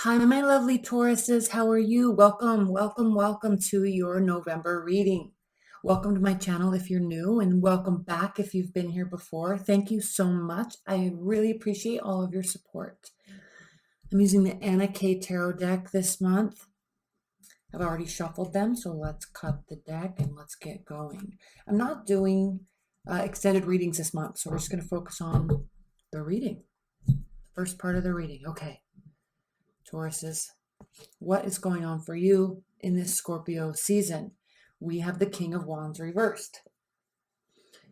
Hi, my lovely Tauruses. How are you? Welcome, welcome, welcome to your November reading. Welcome to my channel if you're new, and welcome back if you've been here before. Thank you so much. I really appreciate all of your support. I'm using the Anna K Tarot deck this month. I've already shuffled them, so let's cut the deck and let's get going. I'm not doing extended readings this month, so we're just going to focus on the reading, the first part of the reading. Okay, Tauruses. What is going on for you in this Scorpio season? We have the King of Wands reversed.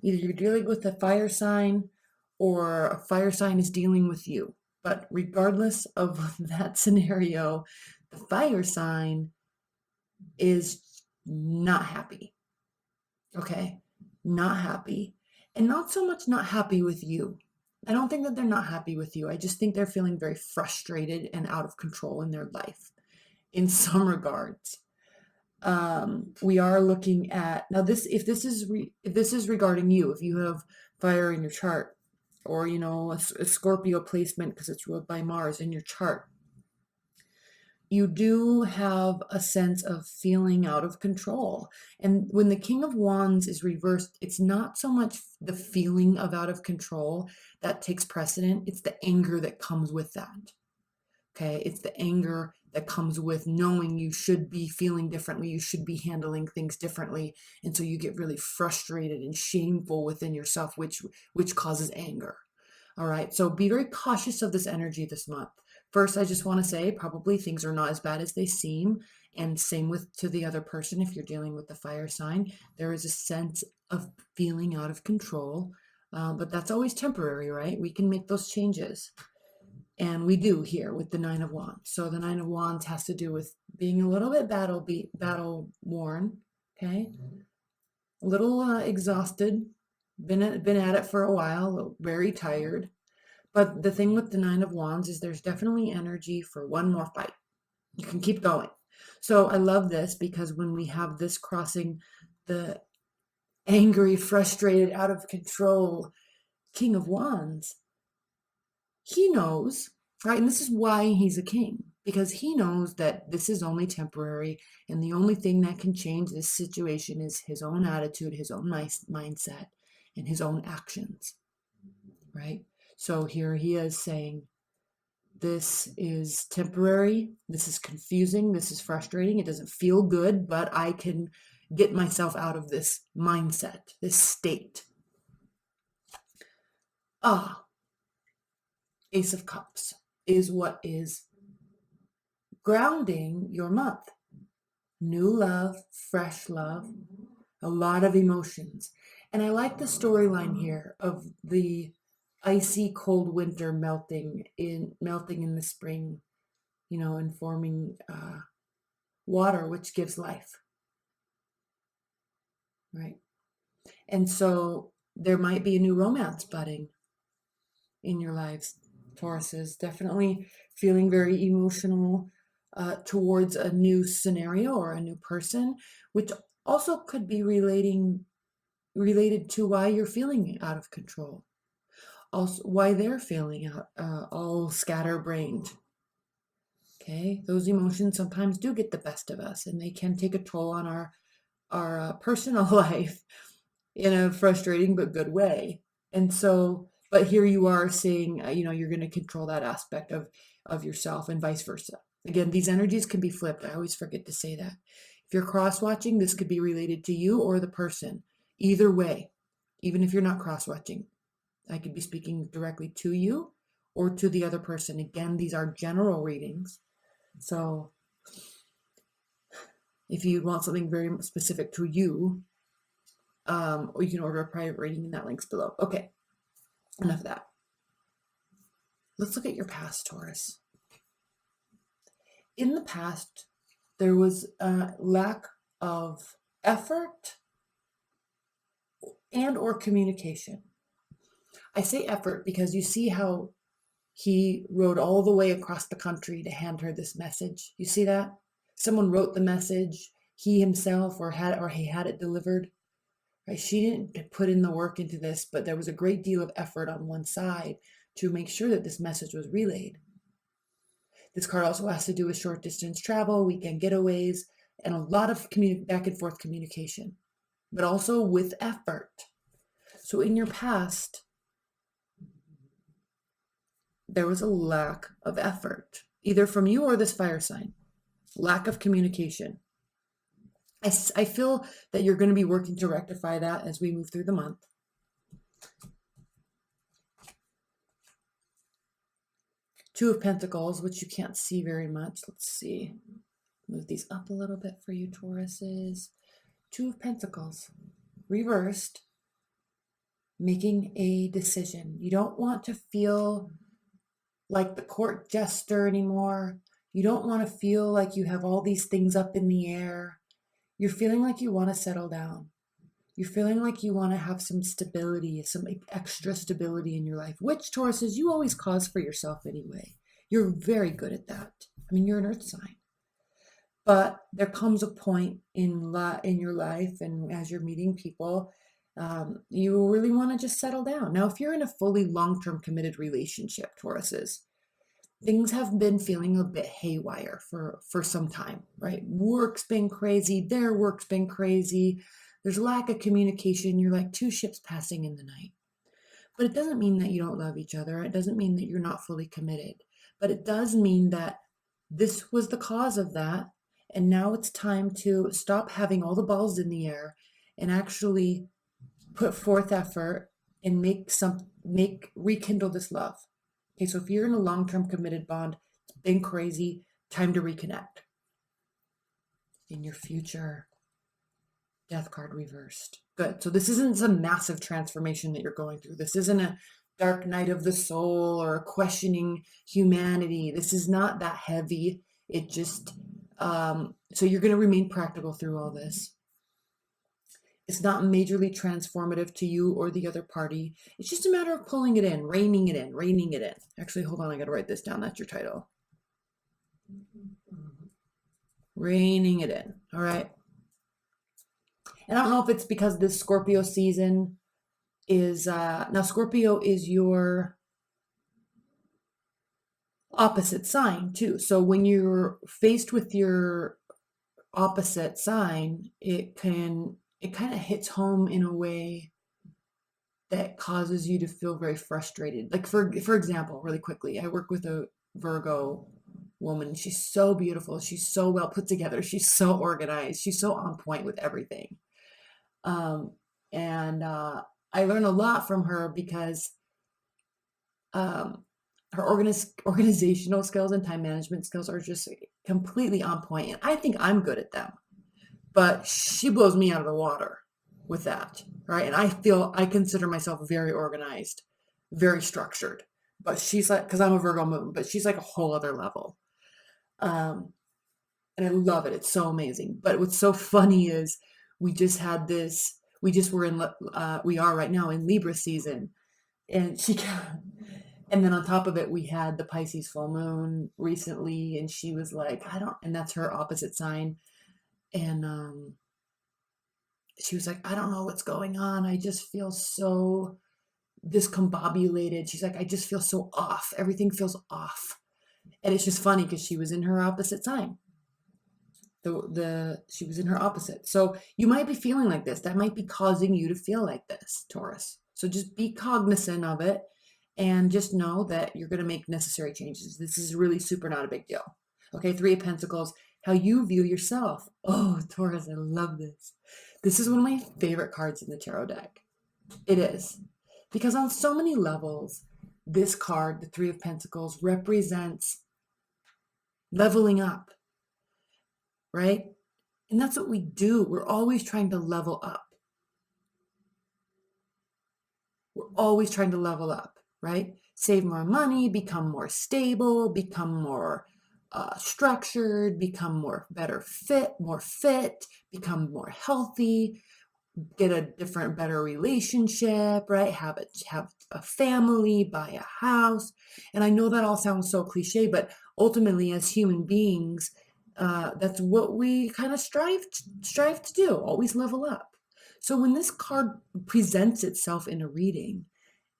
Either you're dealing with a fire sign or a fire sign is dealing with you. But regardless of that scenario, the fire sign is not happy. Okay? Not happy. And not so much not happy with you. I don't think that they're not happy with you. I just think they're feeling very frustrated and out of control in their life in some regards. We are looking at now this if this is regarding you, if you have fire in your chart, or a Scorpio placement because it's ruled by Mars in your chart, you do have a sense of feeling out of control. And when the King of Wands is reversed, it's not so much the feeling of out of control that takes precedent, it's the anger that comes with that. Okay, it's the anger that comes with knowing you should be feeling differently, you should be handling things differently, and so you get really frustrated and shameful within yourself, which causes anger. All right, so be very cautious of this energy this month. First, I just want to say probably things are not as bad as they seem, and same with to the other person. If you're dealing with the fire sign, there is a sense of feeling out of control, but that's always temporary, right? We can make those changes. And we do here with the Nine of Wands. So the Nine of Wands has to do with being a little bit battle worn, okay? A little exhausted, been at it for a while, very tired. But the thing with the Nine of Wands is there's definitely energy for one more fight. You can keep going. So I love this because when we have this crossing the angry, frustrated, out of control King of Wands, he knows, right? And this is why he's a king, because he knows that this is only temporary, and the only thing that can change this situation is his own attitude, his own mindset, and his own actions, right? So here he is saying, this is temporary, this is confusing, this is frustrating, it doesn't feel good, but I can get myself out of this mindset, this state. Ace of Cups is what is grounding your month. New love, fresh love, a lot of emotions. And I like the storyline here of the icy cold winter melting in the spring, and forming water, which gives life, right? And so there might be a new romance budding in your lives. Taurus is definitely feeling very emotional towards a new scenario or a new person, which also could be related to why you're feeling out of control. Also, why they're feeling out all scatterbrained. Okay, those emotions sometimes do get the best of us, and they can take a toll on our personal life in a frustrating but good way. And so, but here you are saying, you're going to control that aspect of yourself, and vice versa. Again, these energies can be flipped. I always forget to say that. If you're cross-watching, this could be related to you or the person. Either way, even if you're not cross-watching, I could be speaking directly to you or to the other person. Again, these are general readings. So if you want something very specific to you, or you can order a private reading, and that link's below. Okay, enough of that. Let's look at your past, Taurus. In the past, there was a lack of effort and or communication. I say effort because you see how he rode all the way across the country to hand her this message. You see that? Someone wrote the message, he himself, or he had it delivered. Right? She didn't put in the work into this, but there was a great deal of effort on one side to make sure that this message was relayed. This card also has to do with short distance travel, weekend getaways, and a lot of back and forth communication, but also with effort. So in your past, there was a lack of effort, either from you or this fire sign, lack of communication. I feel that you're going to be working to rectify that as we move through the month. Two of Pentacles, which you can't see very much. Let's see. Move these up a little bit for you, Tauruses. Two of Pentacles, reversed, making a decision. You don't want to feel like the court jester anymore. You don't want to feel like you have all these things up in the air. You're feeling like you want to settle down. You're feeling like you want to have some stability, some extra stability in your life, which, Tauruses, you always cause for yourself anyway. You're very good at that. I mean, you're an earth sign. But there comes a point in your life, and as you're meeting people, you really want to just settle down. Now, if you're in a fully long-term committed relationship, Tauruses, things have been feeling a bit haywire for some time, right? Work's been crazy. Their work's been crazy. There's lack of communication. You're like two ships passing in the night. But it doesn't mean that you don't love each other. It doesn't mean that you're not fully committed. But it does mean that this was the cause of that. And now it's time to stop having all the balls in the air and actually put forth effort and rekindle this love. Okay, so if you're in a long-term committed bond, it's been crazy, time to reconnect. In your future, Death card reversed. Good. So this isn't some massive transformation that you're going through. This isn't a dark night of the soul or questioning humanity. This is not that heavy. It just, so you're going to remain practical through all this. It's not majorly transformative to you or the other party. It's just a matter of pulling it in, reining it in, reining it in. Actually, hold on. I got to write this down. That's your title. Reining it in. All right. And I don't know if it's because this Scorpio season is, now Scorpio is your opposite sign too. So when you're faced with your opposite sign, it kind of hits home in a way that causes you to feel very frustrated. Like for example, really quickly, I work with a Virgo woman. She's so beautiful. She's so well put together. She's so organized. She's so on point with everything. I learn a lot from her because her organizational skills and time management skills are just completely on point. And I think I'm good at them, but she blows me out of the water with that, right? And I consider myself very organized, very structured, but she's like, because I'm a Virgo moon, but she's like a whole other level. And I love it. It's so amazing. But what's so funny is we are right now in Libra season, and and then on top of it, we had the Pisces full moon recently, and she was like, and that's her opposite sign. And she was like, I don't know what's going on. I just feel so discombobulated. She's like, I just feel so off. Everything feels off. And it's just funny because she was in her opposite sign. She was in her opposite. So you might be feeling like this. That might be causing you to feel like this, Taurus. So just be cognizant of it and just know that you're going to make necessary changes. This is really super not a big deal. Okay, Three of Pentacles, how you view yourself. Oh, Taurus, I love this. This is one of my favorite cards in the tarot deck. It is. Because on so many levels, this card, the Three of Pentacles, represents leveling up. Right? And that's what we do. We're always trying to level up. We're always trying to level up, right? Save more money, become more stable, become more structured, become more fit, become more healthy, get a different, better relationship, right? Have a family, buy a house. And I know that all sounds so cliche, but ultimately as human beings, that's what we kind of strive to do, always level up. So when this card presents itself in a reading,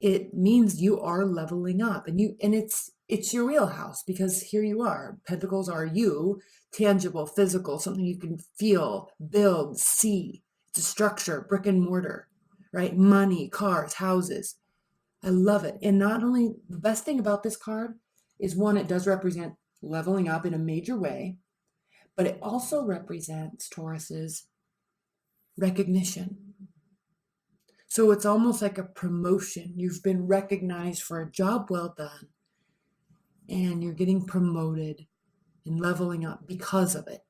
it means you are leveling up, and it's your wheelhouse, because here you are. Pentacles are you, tangible, physical, something you can feel, build, see. It's a structure, brick and mortar, right? Money, cars, houses. I love it. And not only, the best thing about this card is, one, it does represent leveling up in a major way, but it also represents, Taurus's, recognition. So it's almost like a promotion. You've been recognized for a job well done, and you're getting promoted and leveling up because of it,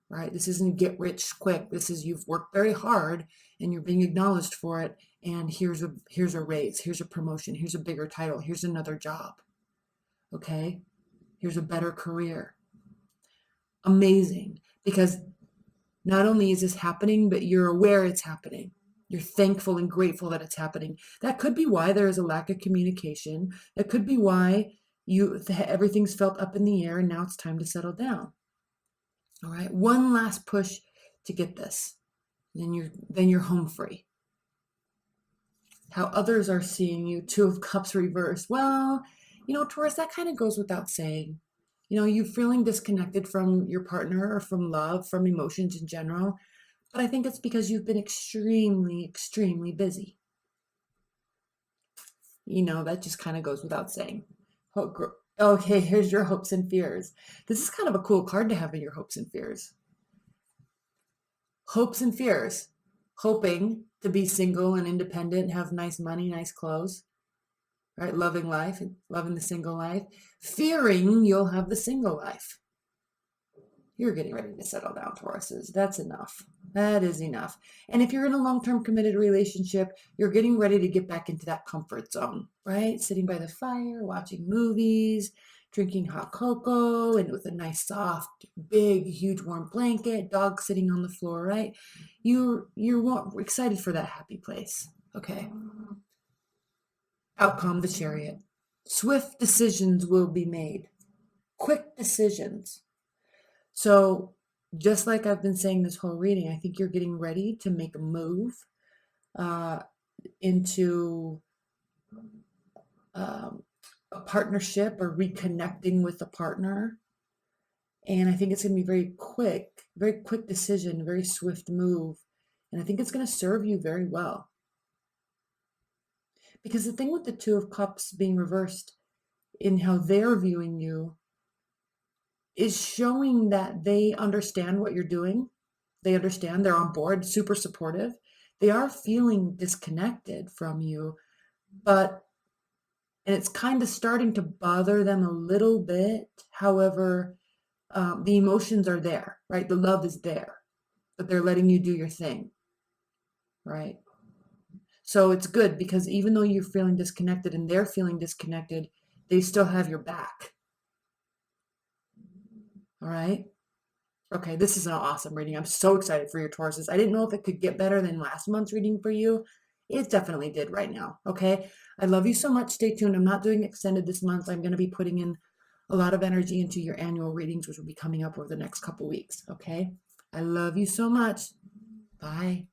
right? This isn't get rich quick. This is, you've worked very hard and you're being acknowledged for it. And here's a raise, here's a promotion, here's a bigger title, here's another job. Okay, here's a better career. Amazing, because not only is this happening, but you're aware it's happening. You're thankful and grateful that it's happening. That could be why there is a lack of communication. That could be why everything's felt up in the air, and now it's time to settle down. All right, one last push to get this, then you're home free. How others are seeing you, Two of Cups reversed. Well, Taurus, that kind of goes without saying. You feeling disconnected from your partner, or from love, from emotions in general. But I think it's because you've been extremely, extremely busy. That just kind of goes without saying. Okay, here's your hopes and fears. This is kind of a cool card to have in your hopes and fears. Hopes and fears. Hoping to be single and independent, have nice money, nice clothes, right? Loving life, loving the single life. Fearing you'll have the single life. You're getting ready to settle down, Tauruses. That's enough. That is enough. And if you're in a long-term committed relationship, you're getting ready to get back into that comfort zone, right? Sitting by the fire, watching movies, drinking hot cocoa, and with a nice, soft, big, huge, warm blanket, dog sitting on the floor, right? You're excited for that happy place. Okay. Outcome, the Chariot. Swift decisions will be made. Quick decisions. So just like I've been saying this whole reading, I think you're getting ready to make a move into a partnership, or reconnecting with a partner. And I think it's going to be very quick decision, very swift move. And I think it's going to serve you very well. Because the thing with the Two of Cups being reversed in how they're viewing you is showing that they understand what you're doing. They understand, they're on board, super supportive. They are feeling disconnected from you, and it's kind of starting to bother them a little bit. However, the emotions are there, right? The love is there, but they're letting you do your thing, right? So it's good, because even though you're feeling disconnected and they're feeling disconnected, they still have your back. All right. Okay, this is an awesome reading. I'm so excited for your Tauruses. I didn't know if it could get better than last month's reading for you. It definitely did right now. Okay. I love you so much. Stay tuned. I'm not doing extended this month. I'm going to be putting in a lot of energy into your annual readings, which will be coming up over the next couple weeks. Okay. I love you so much. Bye.